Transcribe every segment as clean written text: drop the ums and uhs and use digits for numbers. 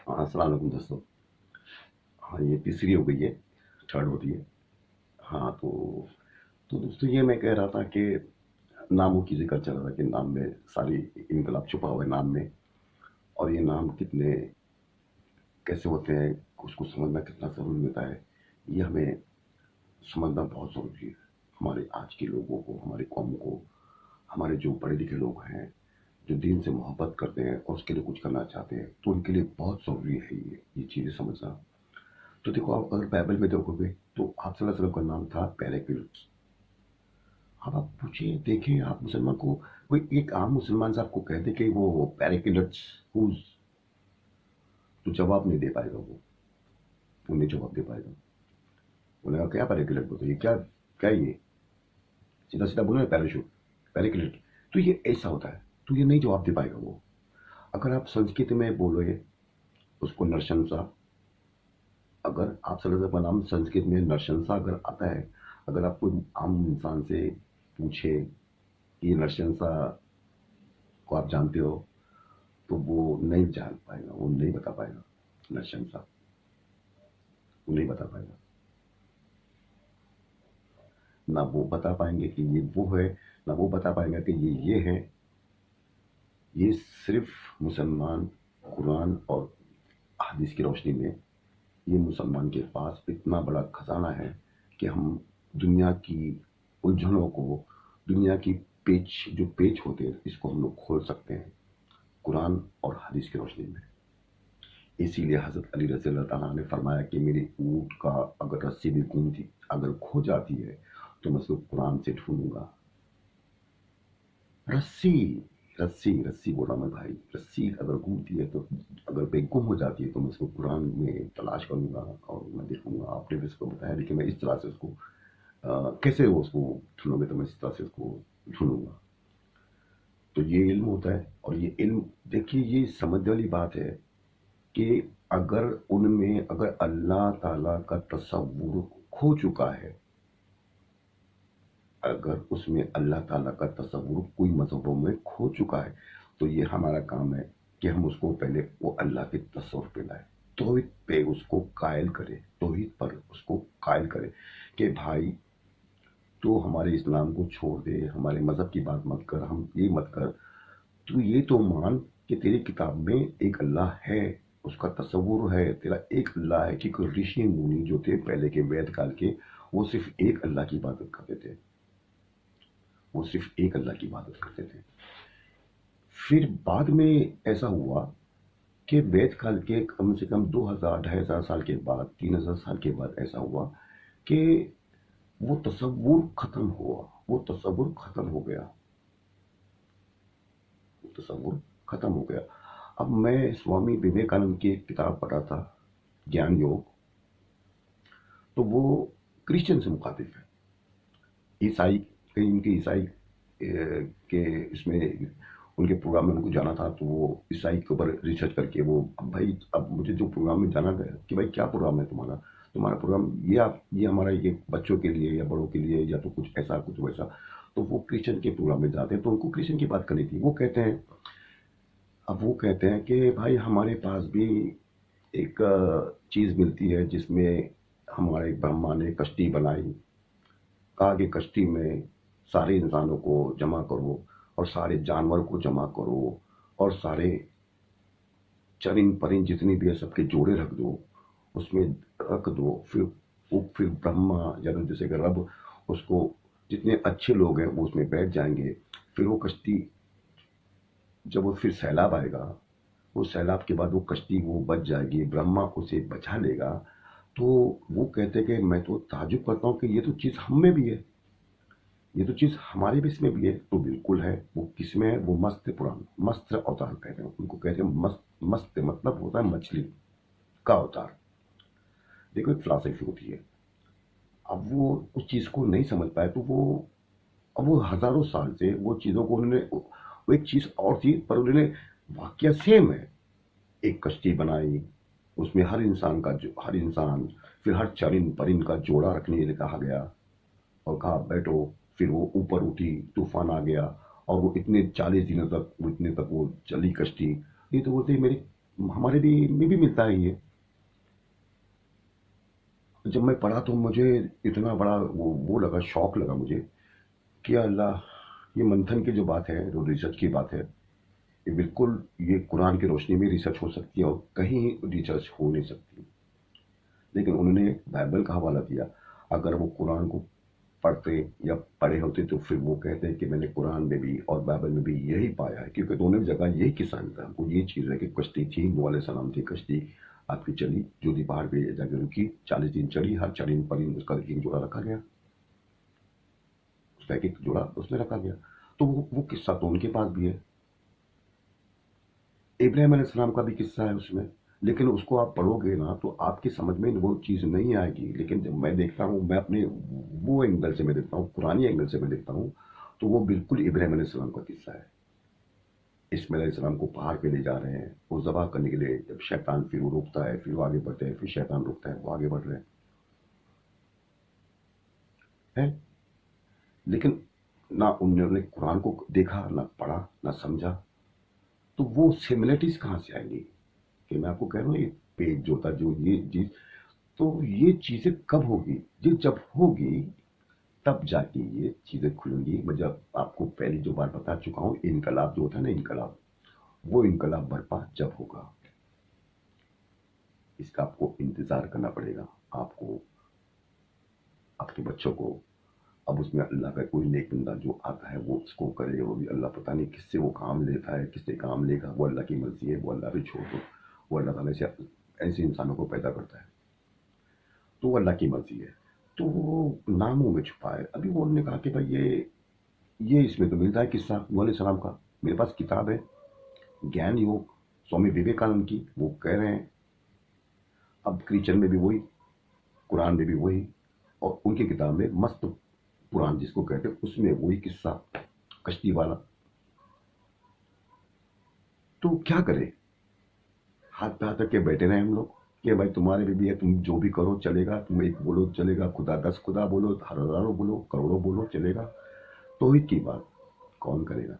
हाँ, अस्सलाम वालेकुम दोस्तों। हाँ, ये तीसरी हो गई है, थर्ड होती है। हाँ, तो दोस्तों ये मैं कह रहा था कि नामों की ज़िक्र चल रहा था कि नाम में सारी इनकलाब छुपा हुआ है नाम में। और ये नाम कितने कैसे होते हैं, उसको समझना कितना ज़रूरी होता है, ये हमें समझना बहुत ज़रूरी है। हमारे आज के लोगों को, हमारी कौम को, हमारे जो पढ़े लिखे लोग हैं, जो दीन से मोहब्बत करते हैं और उसके लिए कुछ करना चाहते हैं, तो उनके लिए बहुत ज़रूरी है ये चीज़ें समझना। तो देखो, आप अगर बाइबल में देखोगे तो आप सल्लल्लाहु अलैहि वसल्लम का नाम था पेरेक्लिस। अब आप पूछिए, देखिए, आप मुसलमान को, कोई एक आम मुसलमान से आपको कह दे कि वो पेरेक्लिस हुज, तो जवाब नहीं दे पाएगा वो नहीं जवाब दे पाएगा। बोलेगा क्या पेरेक्लिस, बोलते ये क्या क्या ये, सीधा सीधा बोले पैराशूट, पेरेक्लिस। तो ये ऐसा होता है, तो ये नहीं जवाब दे पाएगा वो। अगर आप संस्कृत में बोलोगे उसको नरशंसा, अगर आप सल्लल्लाहु अलैहि वसल्लम का नाम संस्कृत में नरशंसा अगर आता है, अगर आप कोई आम इंसान से पूछे कि नरशंसा को आप जानते हो, तो वो नहीं जान पाएगा, वो नहीं बता पाएगा। नरशंसा वो नहीं बता पाएगा। ना वो बता पाएंगे कि ये वो है, ना वो बता पाएंगे कि ये है। ये सिर्फ मुसलमान कुरान और हदीस की रोशनी में, ये मुसलमान के पास इतना बड़ा खजाना है कि हम दुनिया की उलझनों को, दुनिया की पेच जो पेच होते हैं, इसको हम लोग खोल सकते हैं कुरान और हदीस की रोशनी में। इसीलिए हजरत अली रज़ी अल्लाह ताला ने फरमाया कि मेरी ऊँट का अगर रस्सी भी गुम थी, अगर खो जाती है, तो मैं उसको कुरान से ढूंढूंगा। रस्सी, रस्सी रस्सी बोला मैं भाई, रस्सी अगर घूमती है तो, अगर बेगुम हो जाती है, तो मैं उसको कुरान में तलाश करूंगा और मैं देखूंगा। आपने भी इसको बताया, लेकिन मैं इस तरह से उसको कैसे वो उसको ढूंढोगे, तो मैं इस तरह से उसको ढूंढूंगा। तो ये इल्म होता है। और ये इल्म, देखिए, ये समझने वाली बात है कि अगर उनमें अगर अल्लाह ताला का तसव्वुर खो चुका है, अगर उसमें अल्लाह ताला का तसव्वुर कोई मज़हबों में खो चुका है, तो ये हमारा काम है कि हम उसको पहले वो अल्लाह के तसव्वुर पे लाए, तौहीद पे उसको कायल करें, तौहीद पर उसको कायल करें कि भाई, तो हमारे इस्लाम को छोड़ दे, हमारे मज़हब की बात मत कर, हम ये मत कर, तू ये तो मान कि तेरी किताब में एक अल्लाह है, उसका तसव्वुर है, तेरा एक अल्लाह है। कि कोई ऋषि मुनि जो थे पहले के वैद काल के, वो सिर्फ एक अल्लाह की इबादत करते थे, वो सिर्फ एक अल्लाह की इबादत करते थे। फिर बाद में ऐसा हुआ कि वैद काल के कम से कम 2000 2500 साल के बाद, 3000 साल के बाद ऐसा हुआ कि वो तसव्वुर खत्म हुआ, वो तसव्वुर खत्म हो गया, वो तसव्वुर खत्म हो गया। अब मैं स्वामी विवेकानंद की एक किताब पढ़ा था, ज्ञान योग। तो वो क्रिश्चियन से मुखातिब है, ईसाई, कहीं उनके ईसाई के इसमें उनके प्रोग्राम में उनको जाना था, तो वो ईसाई के ऊपर रिसर्च करके वो, अब भाई, अब मुझे जो प्रोग्राम में जाना गया कि भाई क्या प्रोग्राम है तुम्हारा, तुम्हारा प्रोग्राम ये, आप ये हमारा ये बच्चों के लिए या बड़ों के लिए, या तो कुछ ऐसा कुछ वैसा। तो वो क्रिश्चियन के प्रोग्राम में जाते हैं, तो उनको क्रिश्चियन की बात करनी थी। वो कहते हैं, अब वो कहते हैं कि भाई हमारे पास भी एक चीज़ मिलती है जिसमें हमारे ब्रह्मा ने कश्ती बनाई, कहा कि कश्ती में सारे इंसानों को जमा करो और सारे जानवर को जमा करो और सारे चरिंद परिंद जितनी भी है सबके जोड़े रख दो, उसमें रख दो। फिर ब्रह्मा, या तो जैसे कि रब, उसको, जितने अच्छे लोग हैं वो उसमें बैठ जाएंगे। फिर वो कश्ती, जब वो फिर सैलाब आएगा, वो सैलाब के बाद वो कश्ती वो बच जाएगी, ब्रह्मा उसे बचा लेगा। तो वो कहते हैं कि मैं तो ताजुब करता हूँ कि ये तो चीज़ हम में भी है, ये तो चीज़ हमारे भी इसमें भी है। तो बिल्कुल है। वो किसमें है? वो मस्त पुराण, मस्त अवतार कहते हैं उनको, कहते हैं मस्त। मस्त मतलब होता है मछली का अवतार। देखो, एक फिलॉसफी होती है। अब वो उस चीज़ को नहीं समझ पाए, तो वो, अब वो हजारों साल से वो चीज़ों को उन्होंने, वो एक चीज़ और थी पर उन्होंने, वाक्य सेम है। एक कश्ती बनाई, उसमें हर इंसान का जो, हर इंसान, फिर हर चरिंद परिंद का जोड़ा रखने के लिए कहा गया और कहा बैठो। फिर वो ऊपर उठी, तूफान आ गया और वो इतने 40 दिनों तक, वो इतने तक वो चली कश्ती। ये तो बोलते हैं मेरे, हमारे भी में भी मिलता है ये। जब मैं पढ़ा तो मुझे इतना बड़ा वो लगा, शौक लगा मुझे कि अल्लाह, ये मंथन की जो बात है, जो रिसर्च की बात है, ये बिल्कुल ये कुरान की रोशनी में रिसर्च हो सकती है और कहीं रिसर्च हो नहीं सकती। लेकिन उन्होंने बाइबल का हवाला दिया। अगर वो कुरान को पढ़ते या पढ़े होते तो फिर वो कहते हैं कि मैंने कुरान में भी और बाइबल में भी यही पाया है, क्योंकि दोनों जगह यही किस्सा मिलता है हमको। ये चीज़ है कि कश्ती थी, नूह अलैहिस्सलाम थी, कश्ती आपकी चली, जोधी पहाड़ पे जाकर रुकी, 40 दिन चढ़ी, हर चढ़ी पर उसका एक जोड़ा रखा गया, उसका एक जोड़ा उसमें रखा गया। तो वो किस्सा तो उनके पास भी है, इब्राहिम अलैहिस्सलाम का भी किस्सा है उसमें। लेकिन उसको आप पढ़ोगे ना तो आपकी समझ में वो चीज़ नहीं आएगी। लेकिन जब मैं देखता हूँ, मैं अपने वो एंगल से मैं देखता हूँ, पुरानी एंगल से मैं देखता हूँ, तो वो बिल्कुल इब्राहिम अलैहिस्सलाम का किस्सा है। इस्माइल अलैहिस्सलाम को पहाड़ पे ले जा रहे हैं वो ज़बह करने के लिए, जब शैतान फिर वो रुकता है, फिर वो आगे बढ़ते हैं, फिर शैतान रुकता है, वो आगे बढ़ रहे हैं। लेकिन ना उन्होंने कुरान को देखा, ना पढ़ा, ना समझा, तो वो सिमिलरिटीज कहाँ से आएंगी? कि मैं आपको कह रहा हूँ, ये पेज जो था, जो ये चीज, तो ये चीजें कब होगी? ये जब होगी तब जाके ये चीजें खुलेंगी। मैं जब आपको पहली जो बात बता चुका हूँ, इनकलाब जो होता है ना, इनकलाब, वो इनकलाब बर्पा जब होगा, इसका आपको इंतजार करना पड़ेगा। आपको, आपके बच्चों को। अब उसमें अल्लाह का कोई नेक बंदा जो आता है वो उसको करे, वो भी अल्लाह पता नहीं किससे वो काम लेता है, किससे काम लेगा, वो अल्लाह की मर्जी है, वो अल्लाह भी छोड़ दो। वो अल्लाह ताला से ऐसे इंसानों को पैदा करता है, तो वो अल्लाह की मर्जी है। तो वो नामों में छुपा है। अभी वो उन्होंने कहा कि भाई ये इसमें तो मिलता है किस्सा नूह अलैहिस्सलाम का। मेरे पास किताब है, ज्ञान योग, स्वामी विवेकानंद की, वो कह रहे हैं। अब क्रिश्चियन में भी वही, कुरान में भी वही, और उनकी किताब में मस्त पुराण जिसको कहते हैं, उसमें वही किस्सा, कश्ती वाला। तो क्या करें? हाथ पे हाथ रख के बैठे रहे हम लोग कि भाई तुम्हारे में भी है, तुम जो भी करो चलेगा, तुम एक बोलो चलेगा, खुदा 10 खुदा बोलो, हजारों बोलो, करोड़ों बोलो चलेगा। तौहीद की बात कौन करेगा?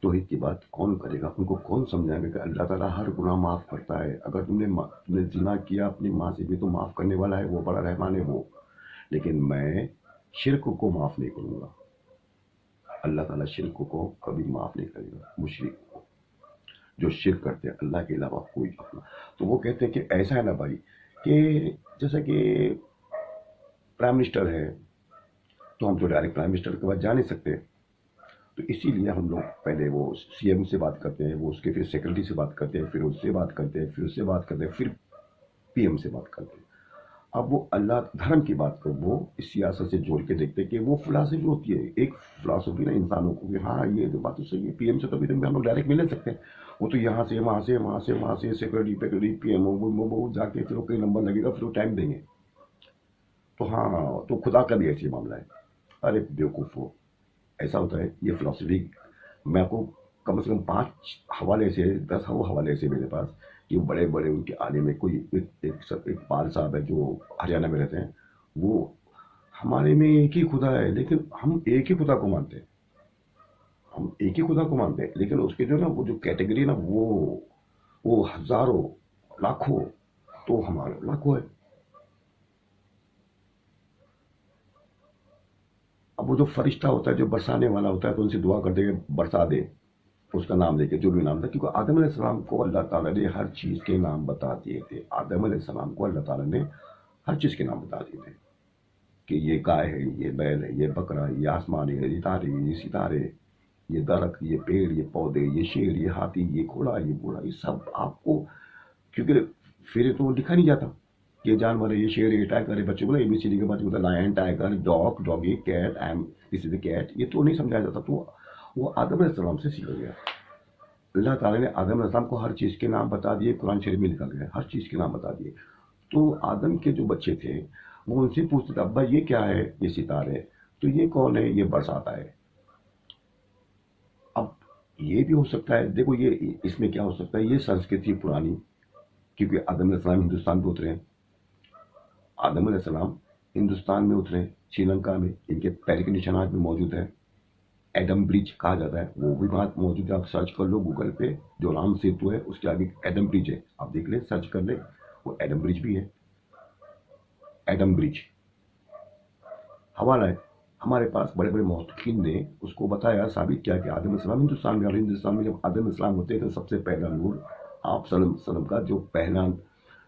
तौहीद की बात कौन करेगा? उनको कौन समझाएगा कि अल्लाह ताला हर गुनाह माफ करता है? अगर तुमने जिना किया अपनी माँ से भी, तो माफ करने वाला है, वो बड़ा रहमान है वो। लेकिन मैं शिर्क को माफ नहीं करूंगा। अल्लाह ताला शिर्क को कभी माफ नहीं करेगा। मुशरिक को, जो शिर्क करते हैं अल्लाह के अलावा कोई अपना। तो वो कहते हैं कि ऐसा है ना भाई, कि जैसे कि प्राइम मिनिस्टर है, तो हम तो डायरेक्ट प्राइम मिनिस्टर के पास जा नहीं सकते। तो इसीलिए हम लोग पहले वो सीएम से बात करते हैं, वो उसके फिर सेक्रेटरी से बात करते हैं, फिर उससे बात करते हैं, फिर उससे बात करते हैं, फिर पीएम से बात करते हैं। अब वो अल्लाह धर्म की बात को वो इस सियासत से जोड़ के देखते हैं कि वो फिलासफी होती है, एक फिलासफी ना इंसानों को, कि हाँ ये तो बात तो सही है, पीएम से तो अभी हम लोग डायरेक्ट मिल नहीं सकते। वो तो यहाँ से वहाँ से, वहाँ से वहाँ से, सेक्रेटरी पेक्रेटरी पीएम वो जाके फिर वो कहीं नंबर लगेगा, फिर वो टाइम देंगे। तो हाँ, तो खुदा का भी ऐसे ही मामला है। अरे बेवकूफ़ हो, ऐसा होता है ये फिलोसफी। मैं आपको कम से कम 5 हवाले से, 10 हवाले से मेरे पास, कि बड़े बड़े उनके आलिम में कोई एक पाल साहब है जो हरियाणा में रहते हैं। वो, हमारे में एक ही खुदा है, लेकिन हम एक ही खुदा को मानते हैं। हम एक ही खुदा को मानते हैं, लेकिन उसके जो ना वो जो कैटेगरी ना, वो हजारों, लाखों, तो हमारे लाखों है। अब वो जो फरिश्ता होता है, जो बरसाने वाला होता है, तो उनसे दुआ करते हैं बरसा दे, उसका नाम लेके, जो भी नाम था, क्योंकि आदम अलैहिस्सलाम को अल्लाह ताला ने हर चीज़ के नाम बता दिए थे। आदम अलैहिस्सलाम को अल्लाह ताला ने हर चीज़ के नाम बता दिए थे, कि ये गाय है, ये बैल है, ये बकरा है, ये आसमान है, ये तारे, ये सितारे, ये दरख्त, ये पेड़, ये पौधे, ये शेर, ये हाथी, ये घोड़ा, ये घोड़ा, ये सब आपको, क्योंकि फिर तो लिखा नहीं जाता ये जानवर है, ये शेर, ये टाइगर है। बच्चों को एबीसीडी के बाद मतलब lion, tiger, dog, doggy, cat, um, this is the cat, ये तो नहीं समझाया जाता। तो वो आदम अलैहिस्सलाम से सीखा गया। अल्लाह ताला ने आदम अलैहिस्सलाम को हर चीज़ के नाम बता दिए, कुरान शरीफ में लिखा गया है, हर चीज़ के नाम बता दिए। तो आदम के जो बच्चे थे, वो उनसे पूछते थे, अब्बा ये क्या है? ये सितारे। तो ये कौन है? ये बरसाता है। अब ये भी हो सकता है, देखो ये इसमें क्या हो सकता है, ये संस्कृति पुरानी, क्योंकि आदम अलैहिस्सलाम हिंदुस्तान में उतरे हैं। आदम अलैहिस्सलाम हिंदुस्तान में उतरे, श्रीलंका में, इनके पैर के निशान आज भी मौजूद है। एडम ब्रिज कहा जाता है, वो भी बात मौजूद है। आप सर्च कर लो गूगल पे, जो राम सेतु है उसके आगे एडम ब्रिज है, आप देख ले, सर्च कर ले, वो एडम ब्रिज भी है। एडम ब्रिज हवाला है। हमारे पास बड़े बड़े मोहक्किन ने उसको बताया, साबित किया कि आदम इस्लाम हिंदुस्तान में, और हिंदुस्तान में जब आदम इस्लाम होते हैं तो सबसे पहला नूर आप सल्लम का जो पहला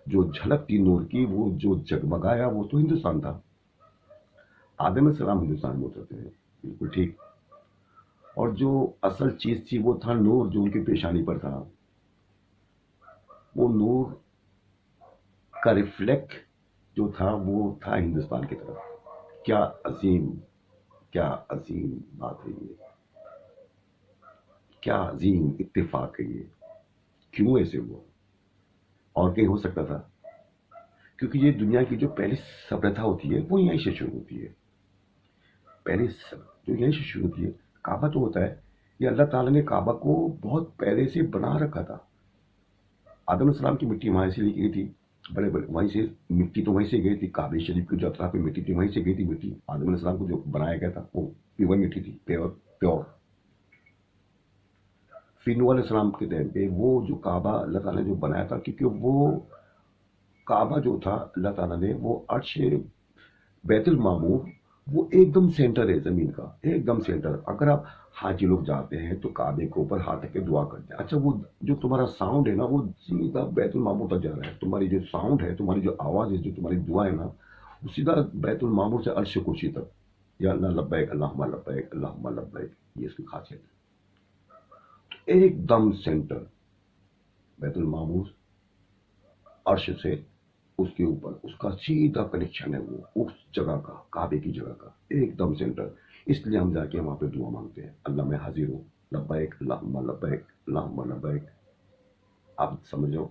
जो झलक थी नूर की, वो जो जगमगाया, वो तो हिंदुस्तान था। आदम इस्लाम हिंदुस्तान में उतरते हैं, बिल्कुल ठीक। और जो असल चीज थी वो था नूर, जो उनकी पेशानी पर था। वो नूर का रिफ्लेक्ट जो था वो था हिंदुस्तान की तरफ। क्या अजीम, क्या अजीम बात है ये, क्या अजीम इत्तेफाक है ये। क्यों ऐसे हुआ? और कहीं हो सकता था? क्योंकि ये दुनिया की जो पहली सभ्यता होती है वो यहीं से शुरू होती है। पहले जो यहीं से शुरू होती है, काबा तो होता है, ये अल्लाह ताला ने काबा को बहुत पहले से बना रखा था। आदम सलाम की मिट्टी वहां से ली गई थी, बड़े बड़े वहीं से मिट्टी तो वहीं से गई थी, काबे शरीफ की जो अतराफ में मिट्टी थी वहीं से गई थी मिट्टी। आदम सलाम को जो बनाया गया था वो प्योर मिट्टी थी, प्योर प्योर। फिर नूह अलैहिस्सलाम के टाइम पे वो जो काबा अल्लाह ताला ने जो बनाया था, क्योंकि वो काबा जो था अल्लाह ताला ने वो अर्श बैतुल मामूर, वो एकदम सेंटर है जमीन का, एकदम सेंटर। अगर आप हाजी लोग जाते हैं तो काबे के ऊपर हाथ रख के दुआ करते हैं। अच्छा, वो जो तुम्हारा साउंड है ना, वो सीधा बैतुल मामूर तक जा रहा है। तुम्हारी जो साउंड है, तुम्हारी जो आवाज है, जो तुम्हारी दुआ है ना, वो सीधा बैतुल मामूर से अर्श कुर्सी तक। या अल्लाह लब्बैक अल्लाहुम्मा लब्बैक अल्लाहुम्मा लब्बैक, ये इसकी खासियत है। एकदम सेंटर बैतुल मामूर, अर्श से उसके ऊपर उसका सीधा कनेक्शन है, वो उस जगह का, काबे की जगह का एकदम सेंटर। इसलिए हम जाके वहां पे दुआ मांगते हैं, अल्लाह मैं हाजिर हूँ, लब्बैक अल्लाहुम्मा लब्बैक अल्लाहुम्मा लब्बैक। आप समझो,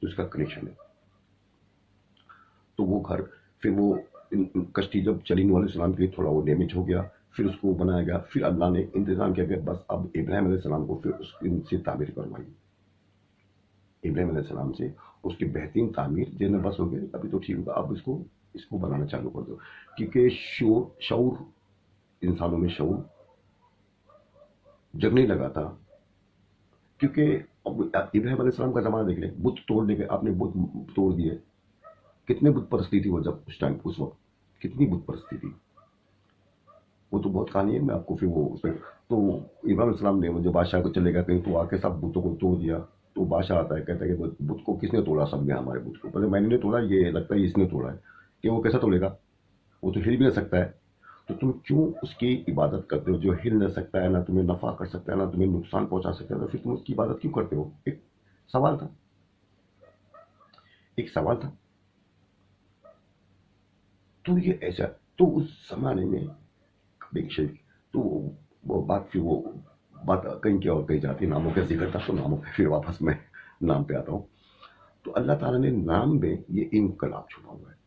तो इसका कनेक्शन है। तो वो घर, फिर वो कश्ती जब चली नूह अलैहिस्सलाम की, थोड़ा वो डैमेज हो गया, फिर उसको बनाया गया। फिर अल्लाह ने इंतजाम किया कि बस अब इब्राहिम अलैहिस्सलाम को फिर उससे तामीर करवाई। इब्राहिम अलैहिस्सलाम से उसकी बेहतरीन तामीर, जिन्हें बस हो गए अभी तो ठीक होगा, अब इसको इसको बनाना चालू कर दो। क्योंकि शऊर इंसानों में शऊर जगने लगा था। क्योंकि इब्राहिम अलैहिस्सलाम का जमाना देख ले, बुत तोड़ने के, आपने बुत तोड़ दिए। कितने बुत परस्ती थी वो, जब उस टाइम उस वक्त कितनी बुत परस्ती थी, वो तो बहुत कहानी है। मैं आपको फिर वो उसमें, तो इब्राहिम अलैहिस्सलाम ने जो बादशाह को चलेगा कहीं, तो आके सब बुतों को तोड़ दिया। तो बादशाह आता है, कहता है कि बुत को किसने तोड़ा? सब ने हमारे बुत को। पहले मैंने नहीं तोड़ा, ये लगता है इसने तोड़ा है। कि वो कैसा तोड़ेगा, वो तो हिल भी नहीं सकता है। तो तुम क्यों उसकी इबादत करते हो, जो हिल नहीं सकता है, ना तुम्हें नफा कर सकता है, ना तुम्हें नुकसान पहुंचा सकता है, तो फिर तुम उसकी इबादत क्यों करते हो? एक सवाल था, एक सवाल था। तो ये ऐसा, तो उस जमाने में कभी शरीफ, तो वो बात, फिर वो बात कहीं की और कहीं जाती है, नामों का जिक्र था, तो नामों पे फिर वापस मैं नाम पे आता हूँ। तो अल्लाह ताला ने नाम में ये इनकलाब छुपा हुआ है।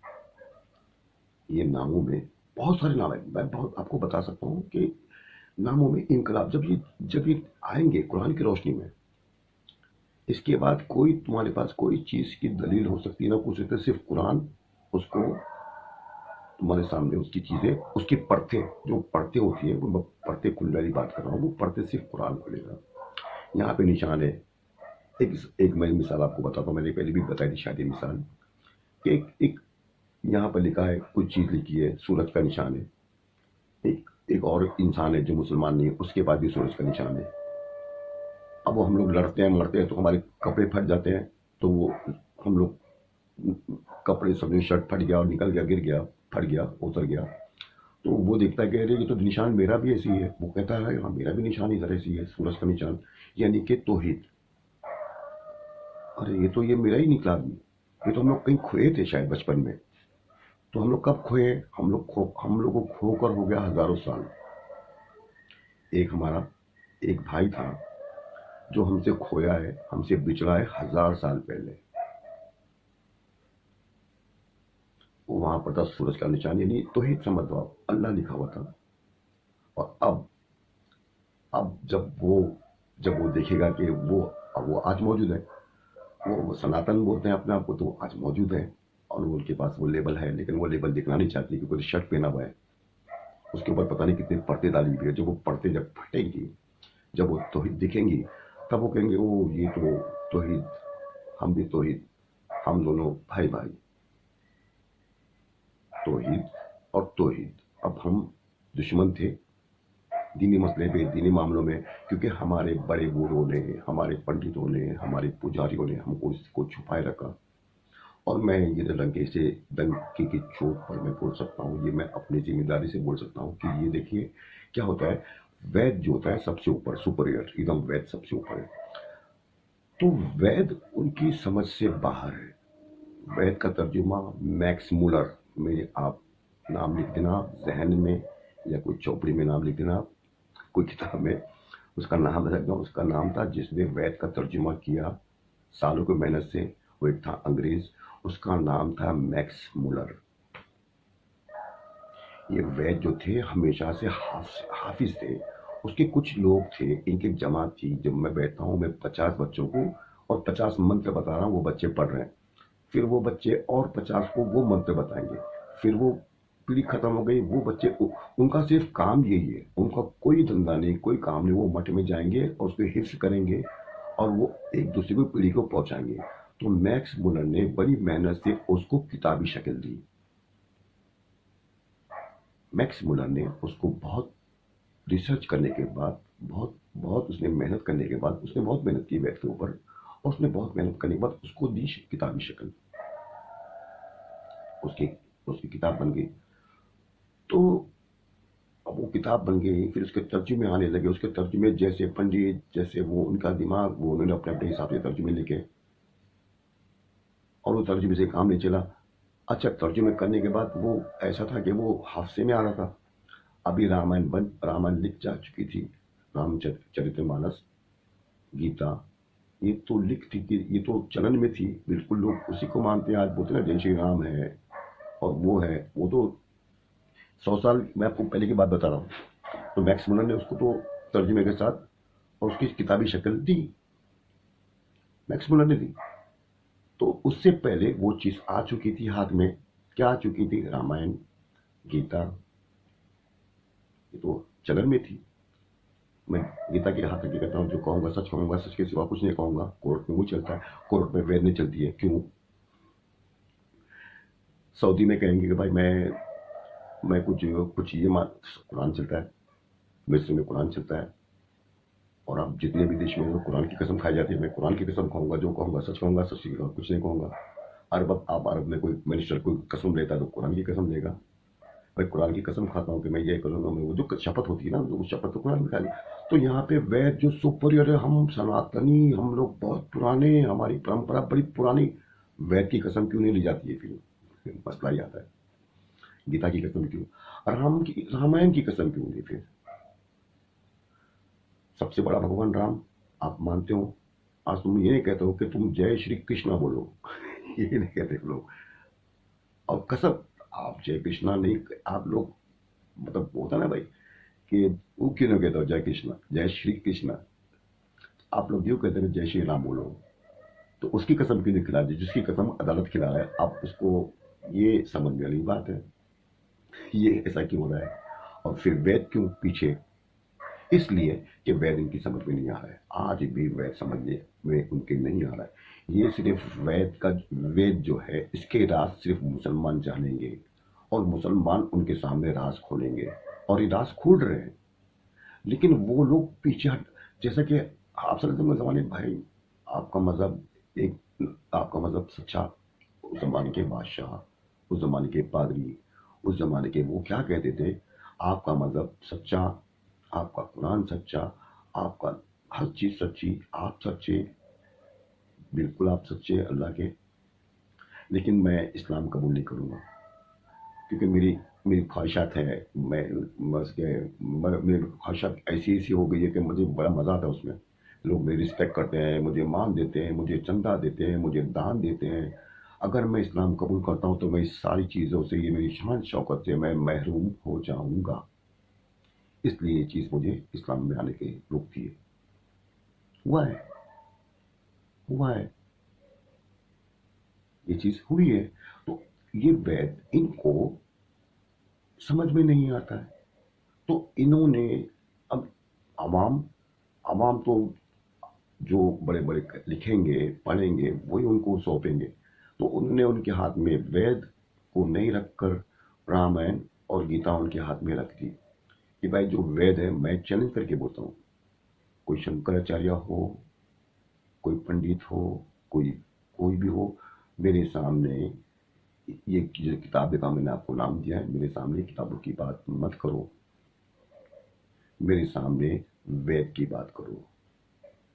ये नामों में बहुत सारे नाम है, मैं बहुत आपको बता सकता हूँ कि नामों में इनकलाब, जब ये आएंगे कुरान की रोशनी में, इसके बाद कोई तुम्हारे पास कोई चीज की दलील हो सकती है ना, कुछ सकते, सिर्फ कुरान उसको तुम्हारे सामने, उसकी चीजें, उसकी परतें, जो परतें होती है, वो परतें खुलने वाली बात कर रहा हूँ, वो परतें सिर्फ कुरान खुलेगा। यहाँ पे निशान है। एक मैं मिसाल आपको बताता हूँ, मैंने पहले भी बताई थी शायद ये मिसाल, कि एक यहाँ पर लिखा है, कुछ चीज लिखी है, सूरज का निशान है। एक और इंसान है जो मुसलमान नहीं है, उसके बाद भी सूरज का निशान है। अब वो हम लोग लड़ते हैं मरते हैं तो हमारे कपड़े फट जाते हैं, तो वो हम लोग कपड़े समझो, शर्ट फट गया और निकल गया, गिर गया, फट गया, उतर गया, तो वो देखता है कि अरे ये तो निशान मेरा भी ऐसी है। वो कहता है हाँ मेरा भी निशान इधर ऐसी है, सूरज का निशान, यानी कि तौहीद। अरे ये तो ये मेरा ही निकला आदमी, ये तो हम लोग कहीं खोए थे शायद बचपन में। तो हम लोग कब खोए? हम लोग को खोकर हो गया हजारों साल। एक हमारा एक भाई था जो हमसे खोया है, हमसे बिछड़ा है 1000 साल पहले। वो वहां पर था सूरज का निशान, यानी तौहीद समझ लो आप, अल्लाह लिखा हुआ था। और अब जब वो देखेगा कि वो, अब वो आज मौजूद है, वो सनातन बोलते हैं अपने आप को, तो आज मौजूद है। और उनके पास वो लेबल है, लेकिन वो लेबल दिखना नहीं चाहती क्योंकि शर्ट पहना हुआ है। उसके ऊपर पता नहीं कितने पर्दे डाली हुई है। जब वो पर्दे जब फटेंगी, जब वो तौहीद दिखेंगी, तब वो कहेंगे ओ ये तो तौहीद, हम भी तौहीद, हम दोनों भाई भाई। तौहीद और तौहीद। अब हम दुश्मन थे दीनी मसले पे, दीनी मामलों में, क्योंकि हमारे बड़े बूढ़ों ने, हमारे पंडितों ने, हमारे पुजारियों ने हमको इसको छुपाए रखा। और मैं ये डंके से, डंके की चोट पर मैं बोल सकता हूँ, ये मैं अपनी जिम्मेदारी से बोल सकता हूँ कि ये देखिए क्या होता है। वैद जो होता है सबसे ऊपर, सुपरियर, एकदम वैद सबसे ऊपर है। तो वैद उनकी समझ से बाहर है। वैद का तर्जुमा मैक्स मुलर, मेरे आप नाम लिख देना जहन में, या कोई चौपड़ी में नाम लिख देना, कोई किताब में उसका नाम रख दो। उसका नाम था जिसने वैद का तर्जुमा किया सालों की मेहनत से, वो एक था अंग्रेज, उसका नाम था मैक्स मुलर। ये वैद जो थे हमेशा से हाफिज थे। उसके कुछ लोग थे, इनकी जमात थी। जब मैं बैठता हूँ, मैं 50 बच्चों को और 50 मंत्र बता रहा हूँ, वो बच्चे पढ़ रहे हैं। फिर वो बच्चे और 50 को वो मंत्र बताएंगे। फिर वो पीढ़ी खत्म हो गई, वो बच्चे उनका सिर्फ काम यही है, उनका कोई धंधा नहीं, कोई काम नहीं। वो मठ में जाएंगे और उसको हिफ्ज करेंगे और वो एक दूसरे को पीढ़ी को पहुंचाएंगे। तो मैक्स मुलर ने बड़ी मेहनत से उसको किताबी शक्ल दी। मैक्स मुलर ने उसको बहुत रिसर्च करने के बाद, बहुत बहुत उसने मेहनत करने के बाद, उसने बहुत मेहनत की वैद के ऊपर, और उसने बहुत मेहनत करने के बाद उसको दी किताबी शक्ल। उसकी उसकी किताब बन गई। तो अब वो किताब बन गई, फिर उसके तर्जुमे आने लगे। उसके तर्जुमे जैसे पंडित, जैसे वो उनका दिमाग, वो उन्होंने अपने अपने हिसाब से तर्जुमे लिखे, और वो तर्जुमे से काम नहीं चला। अच्छा, तर्जुमे करने के बाद वो ऐसा था कि वो हाफसे में आ रहा था। अभी रामायण लिख जा चुकी थी, रामचरितमानस, गीता, ये तो लिख थी कि ये तो चलन में थी, बिल्कुल लोग उसी को मानते हैं। आज बोलते हैं ना जय श्री राम है और वो है, वो तो 100 साल, मैं आपको पहले की बात बता रहा हूँ। तो मैक्स मुलर ने उसको तो तर्जुमे के साथ और उसकी किताबी शक्ल दी, मैक्स मुलर ने दी। तो उससे पहले वो चीज आ चुकी थी हाथ में। क्या आ चुकी थी? रामायण, गीता, ये तो चलन में थी। मैं गीता के हाथ रखे कहता हूँ, जो कहूंगा सच कहूंगा, सच के सिवा कुछ नहीं कहूंगा। कोर्ट में वो चलता है, कोर्ट में वेद नहीं चलती है। क्यों? सऊदी में कहेंगे कि भाई मैं कुछ कुछ ये मान, कुरान चलता है। मिस्र में कुरान चलता है। और आप जितने भी देश में, तो कुरान की कसम खाई जाती है। मैं कुरान की कसम खाऊंगा, जो कहूंगा सच कहूंगा, सच के सिवा कुछ नहीं कहूंगा। अरब, आप अरब में कोई मिनिस्टर कोई कसम लेता है तो कुरान की कसम लेगा। भाई कुरान की कसम खाता हूँ कि मैं ये करूंगा, मैं वो जो शपथ होती है ना, वो शपथ तो कुरान में खा ली। तो यहाँ पे वैद जो सुपरियर है, हम सनातनी, हम लोग बहुत पुराने, हमारी परंपरा बड़ी पुरानी, वैद की कसम क्यों नहीं ली जाती है? फिर मसला ही आता है। गीता की कसम क्यों, रामायण की कसम क्यों नहीं? फिर सबसे बड़ा भगवान राम आप मानते हो, आज तुम ये नहीं कहते हो कि तुम जय श्री कृष्णा बोलो। ये नहीं कहते लोग। और कसम, आप जय कृष्णा नहीं, आप लोग, मतलब होता ना भाई कि वो क्यों नहीं कहते हो जय कृष्णा, जय श्री कृष्णा, आप लोग क्यों कहते हैं जय श्री राम बोलो? तो उसकी कसम क्यों नहीं खिला दी जिसकी कसम अदालत खिला रहा है? आप उसको, ये समझ में वाली बात है, ये ऐसा क्यों हो रहा है? और फिर वेद क्यों पीछे? इसलिए कि वैद इनकी समझ में नहीं आ रहा है। आज भी वैद समझने में उनके नहीं आ रहा है। ये सिर्फ वेद जो है, इसके राज सिर्फ मुसलमान जानेंगे, और मुसलमान उनके सामने राज खोलेंगे, और ये राज खोल रहे हैं। लेकिन वो लोग पीछे हट, जैसा कि आप सल्लल्लाहु अलैहि जमाने, भाई आपका मजहब एक, आपका मजहब सच्चा, उस जमाने के बादशाह, उस जमाने के पादरी, उस जमाने के वो क्या कहते थे? आपका मजहब सच्चा, आपका कुरान सच्चा, आपका हर चीज सच्ची, आप सच्चे, बिल्कुल आप सच्चे अल्लाह के। लेकिन मैं इस्लाम कबूल नहीं करूंगा, क्योंकि मेरी मेरी ख्वाहिशात है, बस के मेरी ख्वाहिशात ऐसी ऐसी हो गई है कि मुझे बड़ा मज़ा आता है उसमें। लोग मेरी रिस्पेक्ट करते हैं, मुझे मान देते हैं, मुझे चंदा देते हैं, मुझे दान देते हैं। अगर मैं इस्लाम कबूल करता हूँ तो मैं इस सारी चीज़ों से, ये मेरी शान शौकत से मैं महरूम हो जाऊंगा। इसलिए ये चीज़ मुझे इस्लाम में आने की रोकती है। हुआ है, हुआ है, ये चीज़ हुई है। तो ये वैद इनको समझ में नहीं आता है। तो इन्होंने अब आवाम आवाम तो जो बड़े बड़े लिखेंगे पढ़ेंगे वही उनको सौंपेंगे। तो उन्होंने उनके हाथ में वेद को नहीं रखकर रामायण और गीता उनके हाथ में रख दी कि भाई जो वेद है, मैं चैलेंज करके बोलता हूँ, कोई शंकराचार्य हो, कोई पंडित हो, कोई कोई भी हो, मेरे सामने ये जो किताबें का मैंने आपको नाम दिया है, मेरे सामने किताबों की बात मत करो, मेरे सामने वेद की बात करो,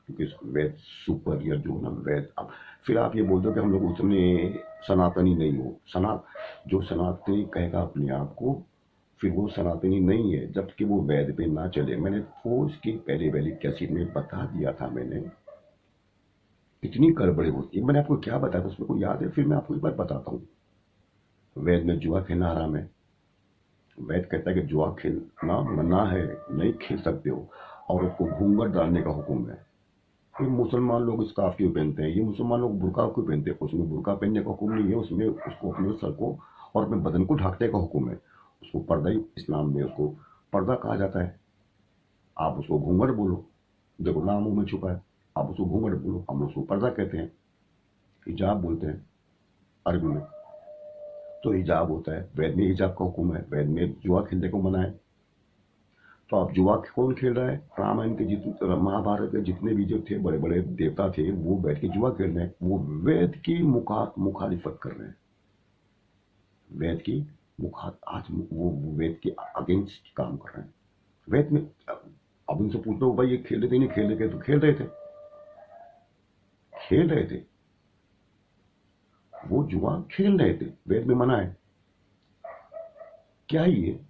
क्योंकि वेद सुपरियर जो है ना वेद। अब फिर आप ये बोलते हो कि हम लोग उतने सनातनी नहीं हो। जो सनातनी कहेगा अपने आप को, फिर वो सनातनी नहीं है जबकि वो वेद पे ना चले। मैंने वो उसकी पहले वाली कैसेट में बता दिया था, मैंने इतनी गड़बड़ी होती है। मैंने आपको क्या बताया उसमें को याद है? फिर मैं आपको एक बार बताता हूँ। वेद में जुआ खेलना हराम है। वैद कहता है कि जुआ खेलना मना है, नहीं खेल सकते हो, और उसको घूंघट डालने का हुक्म है। ये मुसलमान लोग स्कार्फ क्यों पहनते हैं? ये मुसलमान लोग बुर्का क्यों पहनते हैं? उसमें बुर्का पहनने का हुक्म नहीं है, उसमें उसको अपने सर को और अपने बदन को ढकने का हुक्म है। उसको पर्दा ही इस्लाम में उसको पर्दा कहा जाता है। आप उसको घूंघट बोलो, देखो नाम मुंह में छुपा है। आप उसको घूंघट बोलो, हम उसको पर्दा कहते हैं, हिजाब बोलते हैं अरबी में। तो हिजाब होता है, वैद में हिजाब का हुक्म है, वैद में जुआ खेलने को मना है। तो आप जुआ कौन खेल रहा है? रामायण के जितने महाभारत के जितने भी जो थे बड़े बड़े देवता थे वो बैठ के जुआ खेल रहे हैं। वो वेद की मुखालिफत कर रहे हैं। वेद की आज वो वेद के अगेंस्ट काम कर रहे हैं। वेद में अब उनसे पूछ लो भाई ये खेल रहे थे नहीं खेल रहे थे? तो खेल रहे थे, खेल रहे थे, वो जुआ खेल रहे थे। वेद में मना है क्या ये?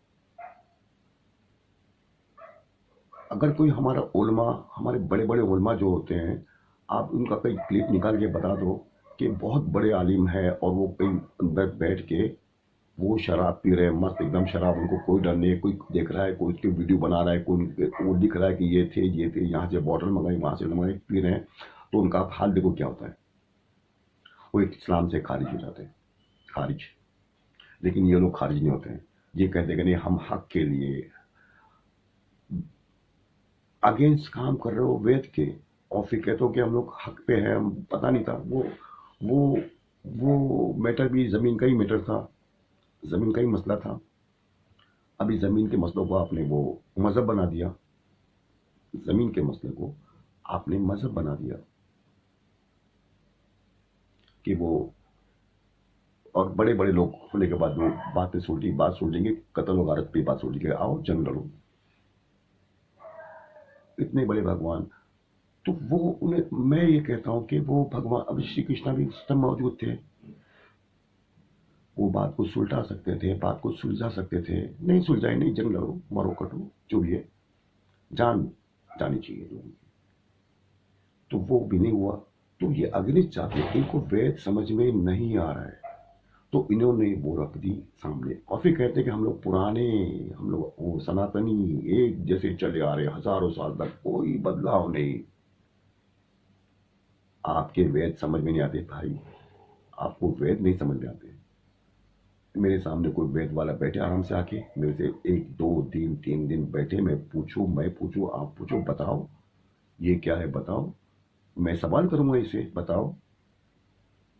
अगर कोई हमारा उलमा, हमारे बड़े बड़े उलमा जो होते हैं, आप उनका कोई क्लिप निकाल के बता दो कि बहुत बड़े आलिम है और वो कहीं अंदर बैठ के वो शराब पी रहे हैं, मस्त एकदम शराब, उनको कोई डर नहीं है, कोई देख रहा है, कोई उसके वीडियो बना रहा है, कोई वो दिख रहा है कि ये थे यहाँ से बॉटल मंगाई वहां से मंगाई पी रहे हैं, तो उनका हाल देखो क्या होता है। वो इस्लाम से खारिज हो जाते हैं, खारिज। लेकिन ये लोग खारिज नहीं होते हैं। ये कहते हैं कि नहीं हम हक के लिए अगेंस्ट काम कर रहे हो वेद के, और फिर कहते हो कि हम लोग हक पे हैं। पता नहीं था वो वो मैटर भी जमीन का ही मैटर था, जमीन का ही मसला था। अभी जमीन के मसलों को आपने वो मजहब बना दिया, जमीन के मसले को आपने मजहब बना दिया कि वो, और बड़े बड़े लोग होने के बाद वो बात सुन लेंगे, कत्ल वगारत पे बात सुन लेंगे, आओ जंग लड़ो। इतने बड़े भगवान, तो वो उन्हें, मैं ये कहता हूं कि वो भगवान, अभी श्री कृष्णा भी उस समय मौजूद थे, वो बात को सुलझा सकते थे, बात को सुलझा सकते थे। नहीं सुलझाए, नहीं, जंग लड़ो, मरो कटो, जो भी है, जान जानी चाहिए लोगों की। तो वो भी नहीं हुआ। तो ये अगले चाहते, इनको वेद समझ में नहीं आ रहा है, तो इन्होंने वो रख दी सामने, और फिर कहते हैं कि हम लोग पुराने, हम लोग वो सनातनी एक जैसे चले आ रहे हजारों साल तक, कोई बदलाव नहीं। आपके वेद समझ में नहीं आते भाई, आपको वेद नहीं समझ में आते। मेरे सामने कोई वेद वाला बैठे आराम से आके मेरे से 1 2 3 3 दिन बैठे, मैं पूछूं, आप पूछो, बताओ ये क्या है, बताओ। मैं सवाल करूंगा इसे, बताओ।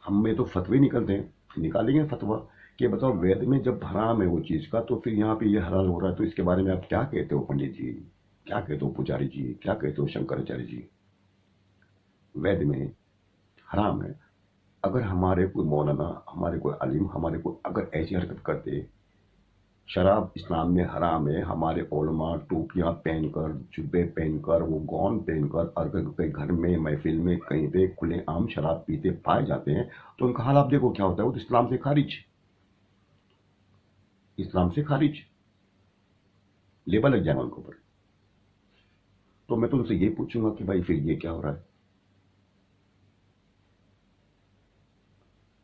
हम में तो फतवे निकलते हैं, निकालेंगे फतवा कि बताओ वेद में जब हराम है वो चीज का, तो फिर यहाँ पे ये हलाल हो रहा है, तो इसके बारे में आप क्या कहते हो पंडित जी, क्या कहते हो पुजारी जी, क्या कहते हो शंकराचार्य जी? वेद में हराम है। अगर हमारे कोई मौलाना, हमारे कोई अलीम, हमारे कोई अगर ऐसी हरकत करते, शराब इस्लाम में हराम है, हमारे उलमा टोपियां पहनकर, जुब्बे पहनकर, वो गौन पहनकर अगर कोई घर में, महफिल में, कहीं पे खुले आम शराब पीते पाए जाते हैं, तो उनका हाल आप देखो क्या होता है। वो तो इस्लाम से खारिज, इस्लाम से खारिज, लेबल लग जाएगा उनके ऊपर। तो मैं तो उनसे ये पूछूंगा कि भाई फिर ये क्या हो रहा है?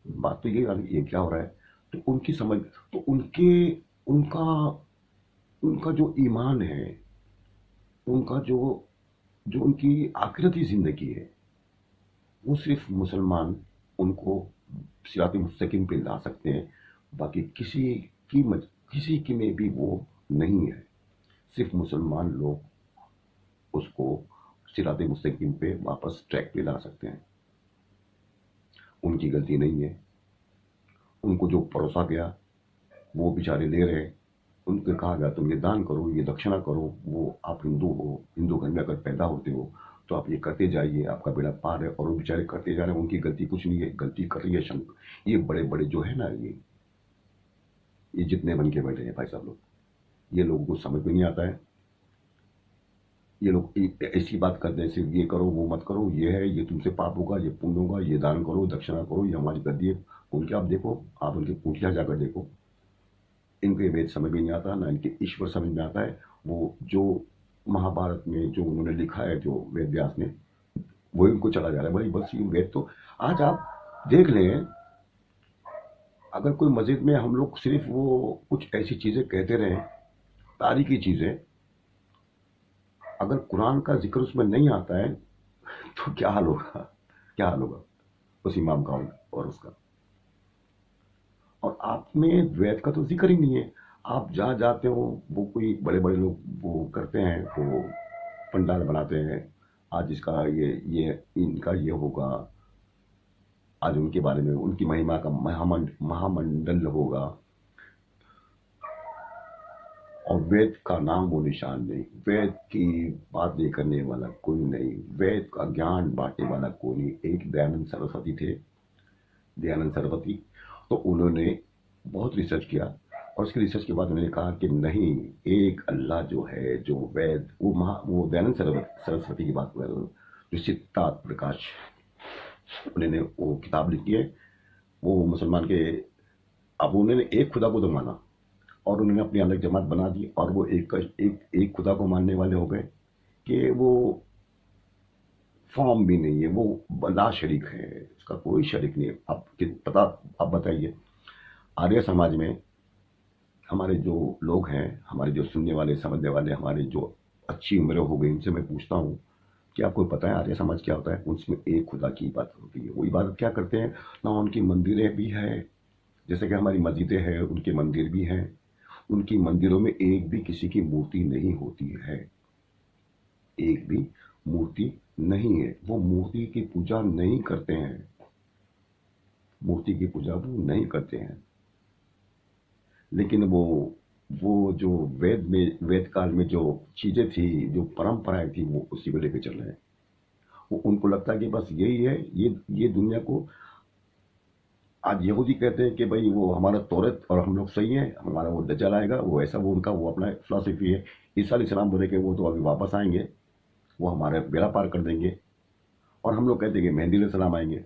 बात तो ये क्या हो रहा है? तो उनकी समझ, तो उनका उनका जो ईमान है, उनका जो जो उनकी आखिरती जिंदगी है, वो सिर्फ मुसलमान उनको सिरात मुस्तकीम पे ला सकते हैं। बाकी किसी की में भी वो नहीं है। सिर्फ मुसलमान लोग उसको सिरात मुस्तकीम पे वापस ट्रैक पे ला सकते हैं। उनकी गलती नहीं है, उनको जो परोसा गया वो बेचारे ले रहे, उनको कहा गया तुम ये दान करो, ये दक्षिणा करो, वो आप हिंदू हो, हिंदू घर में अगर पैदा होते हो तो आप ये करते जाइए, आपका बेड़ा पार है। और वो बेचारे करते जा रहे हैं, उनकी गलती कुछ नहीं है, गलती कर रही है ये बड़े बड़े जो है ना, ये जितने बन के बैठे हैं भाई साहब लोग, ये लोगों को समझ में नहीं आता है। ये लोग ऐसी बात करते हैं, सिर्फ ये करो वो मत करो, ये है, ये तुमसे पाप होगा, ये पुण्य होगा, ये दान करो, दक्षिणा करो, ये हमारी गद्दी है। उनके आप देखो, आप उनकी पूंछिया जाकर देखो, इनके वेद समझ में नहीं आता, ना इनके ईश्वर समझ में आता है। वो जो महाभारत में जो उन्होंने लिखा है, जो वेद व्यास ने, वही उनको चला जा रहा है भाई। बस ये वेद तो आज आप देख लें, अगर कोई मस्जिद में हम लोग सिर्फ वो कुछ ऐसी चीजें कहते रहे, तारीखी चीजें, अगर कुरान का जिक्र उसमें नहीं आता है तो क्या हाल होगा, क्या हाल होगा उस इमाम का और उसका। और आप में वेद का तो जिक्र ही नहीं है। आप जहाँ जाते हो, वो कोई बड़े बड़े लोग वो करते हैं, वो पंडाल बनाते हैं, आज इसका ये इनका ये होगा, आज उनके बारे में उनकी महिमा का महामंडल होगा, और वेद का नाम वो निशान नहीं, वेद की बातें करने वाला कोई नहीं, वेद का ज्ञान बांटने वाला कोई नहीं। एक दयानंद सरस्वती थे, दयानंद सरस्वती, तो उन्होंने बहुत रिसर्च किया, और उसके रिसर्च के बाद उन्होंने कहा कि नहीं, एक अल्लाह जो है, जो वेद, वो दयानंद सरस्वती की बात कर रहा हूँ, जो सिद्धार्थ प्रकाश, उन्होंने वो किताब लिखी है, वो मुसलमान के, अब उन्होंने एक खुदा को तो माना, और उन्होंने अपनी अलग जमात बना दी, और वो एक खुदा को मानने वाले हो गए कि वो फॉर्म भी नहीं है, वो ला शरीक है, उसका कोई शरीक नहीं है। अब पता, अब बताइए, आर्य समाज में हमारे जो लोग हैं, हमारे जो सुनने वाले समझने वाले, हमारे जो अच्छी उम्र हो गई, उनसे मैं पूछता हूँ कि आपको पता है आर्य समाज क्या होता है? उसमें एक खुदा की इबादत होती है। वो इबादत क्या करते हैं ना, उनकी मंदिरें भी है, जैसे कि हमारी मस्जिदें हैं, उनके मंदिर भी हैं। उनकी मंदिरों में एक भी किसी की मूर्ति नहीं होती है, एक भी मूर्ति नहीं है। वो मूर्ति की पूजा नहीं करते हैं, मूर्ति की पूजा वो नहीं करते हैं। लेकिन वो जो वेद काल में जो चीजें थी, जो परंपराएं थी, वो उसी को लेकर चल रहे हैं। वो उनको लगता है कि बस यही है, ये दुनिया को। आज यहूदी कहते हैं कि भाई वो हमारा तौरत और हम लोग सही है, हमारा वो दज्जाल आएगा, वो ऐसा, वो उनका वो अपना फिलॉसफी है। ईसा अलैहिस्सलाम बोले कि वो तो अभी वापस आएंगे, वो हमारे बेड़ा पार कर देंगे। और हम लोग कहते हैं कि मेहदी अलैहिस्सलाम आएंगे,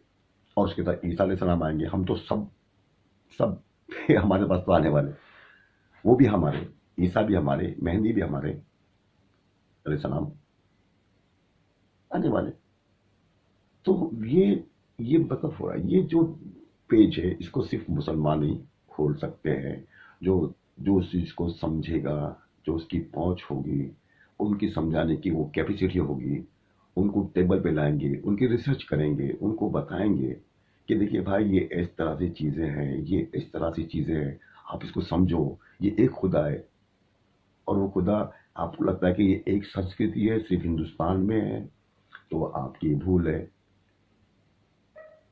और उसके साथ ईसा अलैहिस्सलाम आएंगे। हम तो सब सब हमारे पास तो आने वाले, वो भी हमारे, ईसा भी हमारे, मेहंदी भी हमारे अलैहिस्सलाम आने वाले। तो ये मतलब हो रहा है। ये जो पेज है, इसको सिर्फ मुसलमान ही खोल सकते हैं, जो जो उस चीज को समझेगा, जो उसकी पहुंच होगी, उनकी समझाने की वो कैपेसिटी होगी, उनको टेबल पे लाएंगे, उनकी रिसर्च करेंगे, उनको बताएंगे कि देखिए भाई, ये इस तरह से चीजें हैं, ये इस तरह से चीजें हैं, आप इसको समझो, ये एक खुदा है। और वो खुदा, आपको लगता है कि ये एक संस्कृति है, सिर्फ हिंदुस्तान में है, तो आपकी ये भूल है,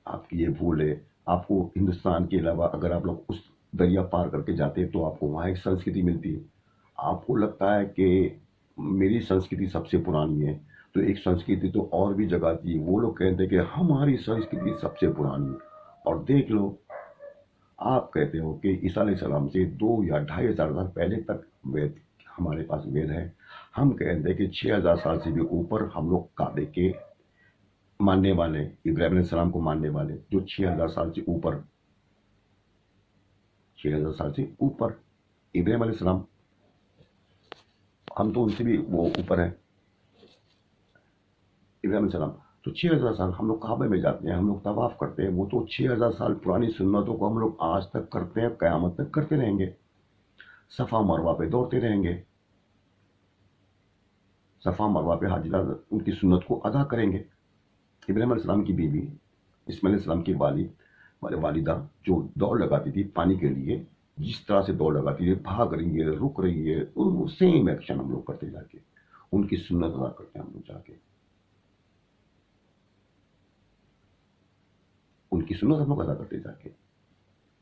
आपकी ये भूल है। आपको हिंदुस्तान के अलावा अगर आप लोग उस दरिया पार करके जाते हैं तो आपको वहाँ एक संस्कृति मिलती है। आपको लगता है कि मेरी संस्कृति सबसे पुरानी है, तो एक संस्कृति तो और भी जगह थी, वो लोग कहते हैं कि हमारी संस्कृति सबसे पुरानी है। और देख लो, आप कहते हो कि ईसा अलैहिस्सलाम से 2 या 2,500 साल पहले तक वेद, हमारे पास वेद है। हम कहते हैं कि 6,000 साल से भी ऊपर हम लोग काबे के मानने वाले, इब्राहिम अलैहिस्सलाम को मानने वाले, जो 6,000 साल से ऊपर, 6,000 साल से ऊपर इब्राहिम अलैहिस्सलाम, हम तो उनसे भी वो ऊपर है, इब्राहिम अलैहिस्सलाम। तो 6,000 साल हम लोग काबे में जाते हैं, हम लोग तवाफ करते हैं, वो तो 6,000 साल पुरानी सुन्नतों को हम लोग आज तक करते हैं, कयामत तक करते रहेंगे। सफा मरवा पे दौड़ते रहेंगे, सफा मरवा पे हाजिरा उनकी सुन्नत को अदा करेंगे। इब्राहिम अलैहिस्सलाम की बीवी इस्माइल अलैहिस्सलाम की वालिदा जो दौड़ लगाती थी पानी के लिए, जिस तरह से दौड़ लगाती है, भाग रही है, रुक रही है, वो सेम एक्शन हम लोग करते जाके, उनकी सुन्नत अदा करते हैं हम लोग जाके, उनकी सुन्नत हम लोग अदा करते जाके।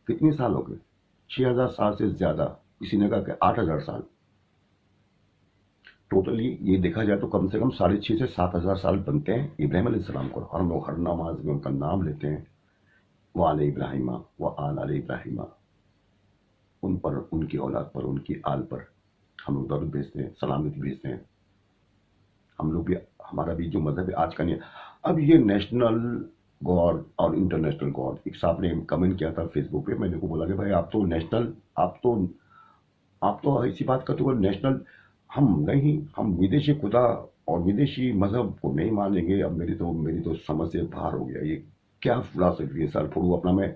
कितने साल हो गए? 6,000 साल से ज्यादा, किसी ने कहा कि 8,000 साल। टोटली ये देखा जाए तो कम से कम 6,500 से 7,000 साल बनते हैं इब्राहिम अलैहिस्सलाम को, और हम लोग हर नमाज में उनका नाम लेते हैं, व आले इब्राहिमा व आल इब्राहिमा, उन पर, उनकी औलाद पर, उनकी आल पर हम लोग दरूद भेजते हैं, सलामती भेजते हैं। हम लोग भी, हमारा भी जो मजहब है आज का नहीं है। अब ये नेशनल गॉड और इंटरनेशनल गॉड, एक साहब ने कमेंट किया था फेसबुक पे, मैंने को बोला कि भाई आप तो नेशनल, आप तो ऐसी बात करते हो नेशनल, हम नहीं, हम विदेशी खुदा और विदेशी मजहब को नहीं मानेंगे। अब मेरी तो समझ से बाहर हो गया, ये क्या फिलॉसफी है सर? फोड़ू अपना मैं।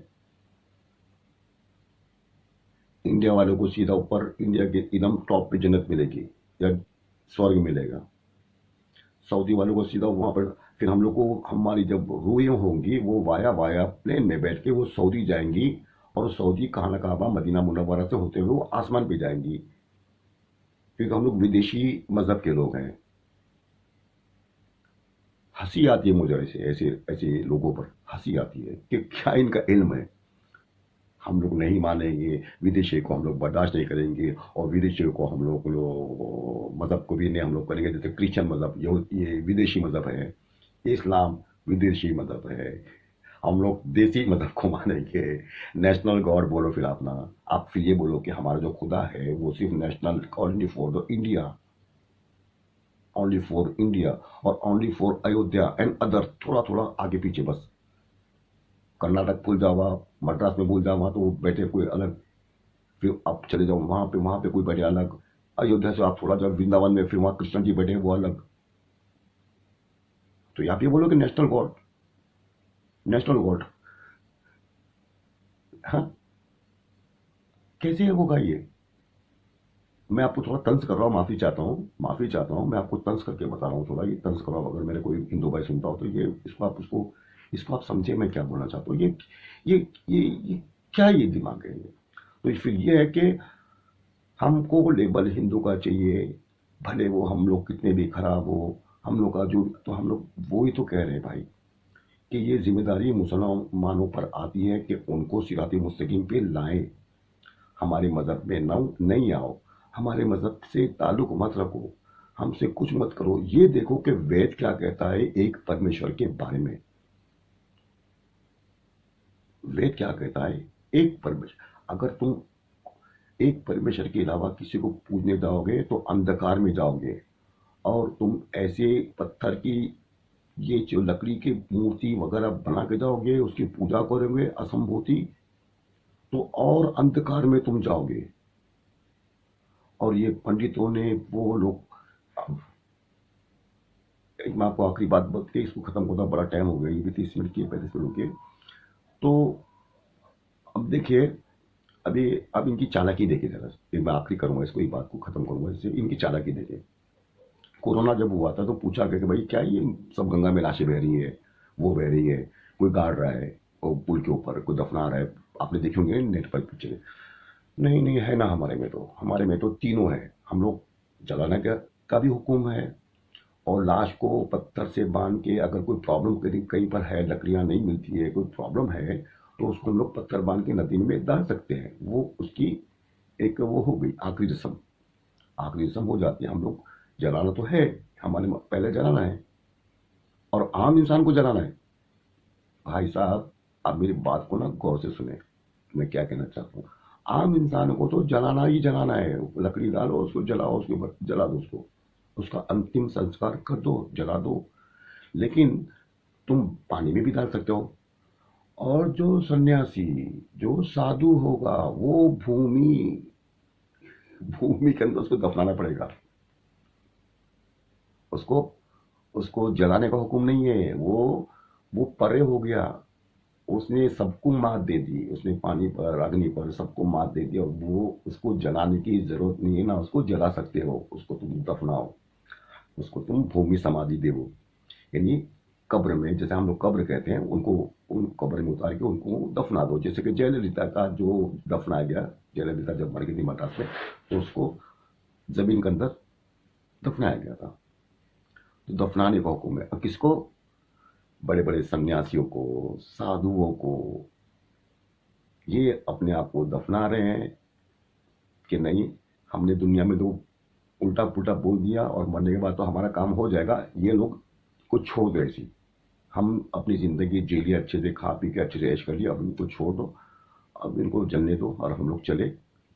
इंडिया वालों को सीधा ऊपर, इंडिया के एकदम टॉप पे जन्नत मिलेगी या स्वर्ग मिलेगा, सऊदी वालों को सीधा वहां पर, फिर हम लोग को, हमारी जब रूहें होंगी वो वाया वाया प्लेन में बैठ के वो सऊदी जाएंगी, और सऊदी खाना काबा मदीना मुनव्वरा से होते हुए वो आसमान पे जाएंगी, क्योंकि हम लोग विदेशी मजहब के लोग हैं। हंसी आती है मुझे ऐसे ऐसे ऐसे लोगों पर, हंसी आती है कि क्या इनका इल्म है। हम लोग नहीं मानेंगे, विदेशी को हम लोग बर्दाश्त नहीं करेंगे, और विदेशियों को हम लोग मजहब को भी नहीं हम लोग करेंगे। जैसे क्रिश्चियन मजहब, ये विदेशी मजहब है, इस्लाम विदेशी मजहब है, हम लोग देसी मजहब को मानेंगे। नेशनल गॉड बोलो फिर अपना, आप फिर ये बोलो कि हमारा जो खुदा है वो सिर्फ national, only for the India, only for India, और only for Ayodhya and other, थोड़ा थोड़ा आगे पीछे बस। कर्नाटक भूल जाओ आप, मद्रास में भूल जाओ, वहां तो वो बैठे कोई अलग, फिर आप चले जाओ वहां पे कोई बैठे अलग, अयोध्या से आप थोड़ा जाओ वृंदावन में, फिर वहां कृष्ण जी बैठे वो अलग। तो आप ये बोलो कि नेशनल गॉड, नेशनल गॉड, हाँ, कैसे होगा ये? मैं आपको थोड़ा तंज कर रहा हूँ, माफी चाहता हूँ, माफी चाहता हूँ, मैं आपको तंज करके बता रहा हूँ थोड़ा, ये तंज कर रहा हूँ। अगर मेरे कोई हिंदू भाई सुनता हो तो ये, इसको आप समझे मैं क्या बोलना चाहता हूँ। ये क्या ये दिमाग है ये? तो फिर ये है कि हमको लेबल हिंदू का चाहिए, भले वो हम लोग कितने भी खराब हो, हम लोग का जो, तो हम लोग वो ही तो कह रहे हैं भाई कि ये जिम्मेदारी मुसलमानों पर आती है कि उनको सिरात मुस्तकीम पे लाएं। हमारे मजहब में नहीं आओ, हमारे मजहब से ताल्लुक मत रखो, हमसे कुछ मत करो। ये देखो कि वेद क्या कहता है एक परमेश्वर के बारे में। वेद क्या कहता है? एक परमेश्वर, अगर तुम एक परमेश्वर के अलावा किसी को पूजने जाओगे तो अंधकार में जाओगे, और तुम ऐसे पत्थर की, ये जो लकड़ी की मूर्ति वगैरह बना के जाओगे, उसकी पूजा करोगे असंभूति, तो और अंधकार में तुम जाओगे। और ये पंडितों ने, वो लोग, एक मैं आपको आखिरी बात बता के इसको खत्म होता, बड़ा टाइम हो गया, ये भी 30 मिनट की, 35 मिनट की। तो अब देखिए, अभी अब इनकी चालाकी देखिए जरा, एक मैं आखिरी करूंगा इसको, एक बात को खत्म करूंगा इससे, इनकी चालाकी देखिए। कोरोना जब हुआ था तो पूछा गया कि भाई क्या ये सब गंगा में लाशें बह रही है, वो बह रही है, कोई गाड़ रहा है और पुल के ऊपर कोई दफना रहा है, आपने देखे होंगे नेट पर पिक्चर। नहीं नहीं है ना, हमारे में तो तीनों है। हम लोग जलाने का भी हुक्म है, और लाश को पत्थर से बांध के, अगर कोई प्रॉब्लम कहीं पर है, लकड़ियां नहीं मिलती है, कोई प्रॉब्लम है, तो उसको हम लोग पत्थर बांध के नदी में डाल सकते हैं। वो उसकी एक वो हो गई आखिरी रस्म, आखिरी रस्म हो जाती है। हम लोग जलाना तो है, हमारे पहले जलाना है, और आम इंसान को जलाना है। भाई साहब, आप मेरी बात को ना गौर से सुने, मैं क्या कहना चाहता हूँ। आम इंसान को तो जलाना ही जलाना है, लकड़ी डालो, उसको जलाओ, उसके ऊपर जला दो, उसको उसका अंतिम संस्कार कर दो, जला दो। लेकिन तुम पानी में भी डाल सकते हो, और जो सन्यासी, जो साधु होगा, वो भूमि भूमि के अंदर उसको दफनाना पड़ेगा। उसको उसको जलाने का हुक्म नहीं है, वो परे हो गया, उसने सबको मात दे दी, उसने पानी पर, अग्नि पर सबको मात दे दी, और वो, उसको जलाने की जरूरत नहीं है ना, उसको जला सकते हो, उसको तुम दफनाओ, उसको तुम भूमि समाधि देवो। यानी कब्र में, जैसे हम लोग कब्र कहते हैं, उनको, उन कब्र में उतार के उनको दफना दो। जैसे कि जयललिता का जो दफनाया गया, जयललिता जब मर गई थी मद्रास में, तो उसको जमीन के अंदर दफनाया गया था। तो दफनाने का हुक्म है। अब किसको? बड़े बड़े सन्यासियों को, साधुओं को। ये अपने आप को दफना रहे हैं कि नहीं, हमने दुनिया में तो उल्टा पुल्टा बोल दिया और मरने के बाद तो हमारा काम हो जाएगा, ये लोग कुछ छोड़ दो ऐसी। हम अपनी जिंदगी जी लिए, अच्छे से खा पी के अच्छे से ऐश कर लिया, अब इनको छोड़ दो, अब इनको जलने दो और हम लोग चले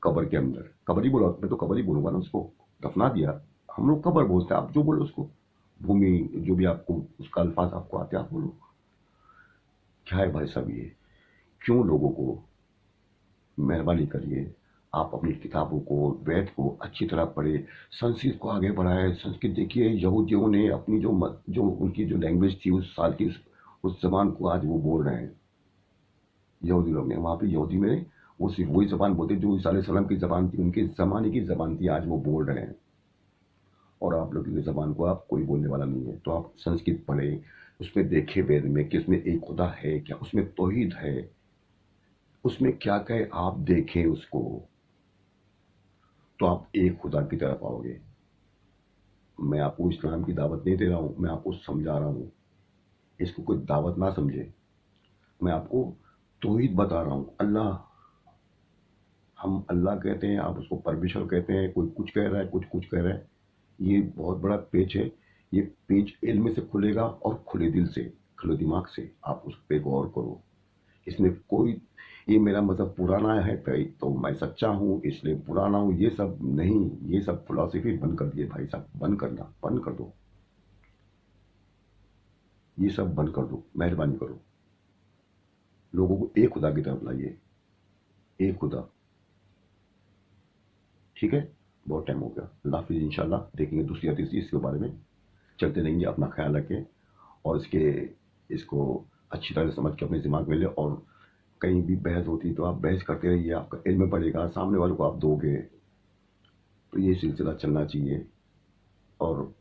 कब्र के अंदर। कब्र ही बोला, मैं तो कब्र ही बोलूंगा ना उसको, दफना दिया। हम लोग कब्र बोलते हैं, आप जो बोलो उसको, भूमि, जो भी आपको उसका अल्फाज आपको आते हैं आप बोलो। क्या है भाई साहब ये? क्यों लोगों को? मेहरबानी करिए, आप अपनी किताबों को, वेद को अच्छी तरह पढ़े, संस्कृत को आगे बढ़ाए। संस्कृत देखिए, यहूदियों ने अपनी जो उनकी जो लैंग्वेज थी उस साल की, उस जबान को आज वो बोल रहे हैं। यहूदी लोग ने वहाँ पे, यहूदी में वो सिर्फ वही जबान बोलते जो ईसा अलैहिस्सलाम की जबान थी, उनके ज़माने की जबान थी, आज वो बोल रहे हैं। और आप लोगों की जबान को आप कोई बोलने वाला नहीं है। तो आप संस्कृत पढ़े, उसमें देखे वेद में कि उसमें एक खुदा है क्या, उसमें तौहीद है, उसमें क्या क्या है, आप देखें उसको, तो आप एक खुदा की तरफ आओगे। मैं आपको इस्लाम की दावत नहीं दे रहा हूँ, मैं आपको समझा रहा हूँ। इसको कोई दावत ना समझे, मैं आपको तौहीद बता रहा हूँ। अल्लाह, हम अल्लाह कहते हैं, आप उसको परमेश्वर कहते हैं, कोई कुछ कह रहा है, कुछ कुछ कह रहा है। ये बहुत बड़ा पेच है। ये पेच इल्म से खुलेगा और खुले दिल से, खुले दिमाग से आप उस पर गौर करो। इसमें कोई, ये मेरा मजहब पुराना है तो मैं सच्चा हूँ इसलिए पुराना हूँ, ये सब नहीं। ये सब फिलॉसफी बंद कर दिए भाई साहब, बंद करना, बंद कर दो। ये सब बंद कर दो, मेहरबानी करो। लोगों को एक खुदा की तरफ लाइए, एक खुदा। ठीक है, बहुत टाइम हो गया। अल्लाह हाफिज़। इंशाल्लाह देखेंगे दूसरी या तीसरी इसके बारे में, चलते रहेंगे। अपना ख्याल रखें और इसको अच्छी तरह से समझ के अपने दिमाग में ले। और कहीं भी बहस होती तो आप बहस करते रहिए, आपका इल्म बढ़ेगा, सामने वालों को आप दोगे, तो ये सिलसिला चलना चाहिए। और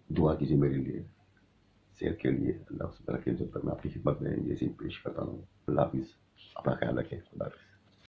दुआ कीजिए मेरे लिए, सेहत के लिए। अल्लाह से रखे, जब तक मैं आपकी खिदमत में ये चीज़ पेश करता हूँ। अल्लाह हाफिज़, अपना ख्याल रखें। खुदा हाफिज़।